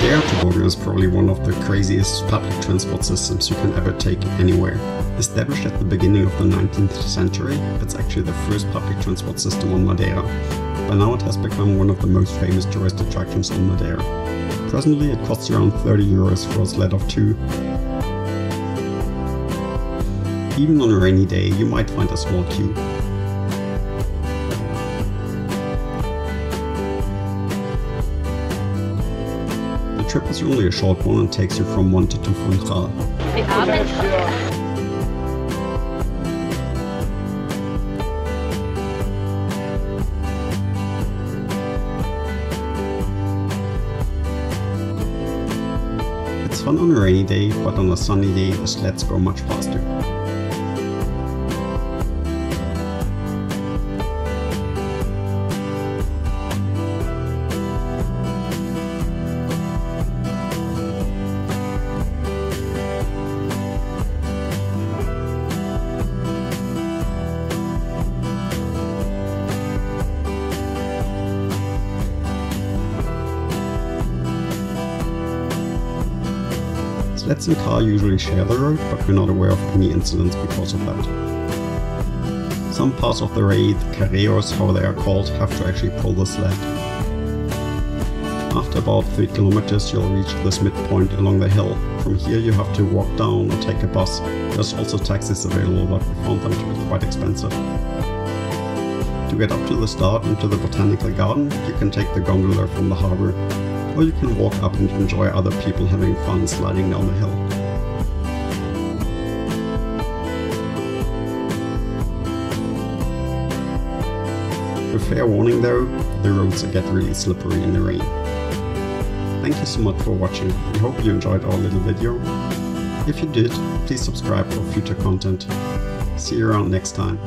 Madeira toboggan is probably one of the craziest public transport systems you can ever take anywhere. Established at the beginning of the 19th century, it's actually the first public transport system on Madeira. By now it has become one of the most famous tourist attractions on Madeira. Presently it costs around 30 euros for a sled of 2. Even on a rainy day you might find a small queue. The trip is only a short one and takes you from Monte to Funchal. It's fun on a rainy day, but on a sunny day the sleds go much faster. Sleds and car usually share the road, but we're not aware of any incidents because of that. Some parts of the raid, carreos, how they are called, have to actually pull the sled. After about 3 kilometers you'll reach this midpoint along the hill. From here you have to walk down or take a bus. There's also taxis available, but we found them to be quite expensive. To get up to the start and to the botanical garden, you can take the gondola from the harbor. Or you can walk up and enjoy other people having fun sliding down the hill. With fair warning though, the roads get really slippery in the rain. Thank you so much for watching. We hope you enjoyed our little video. If you did, please subscribe for future content. See you around next time.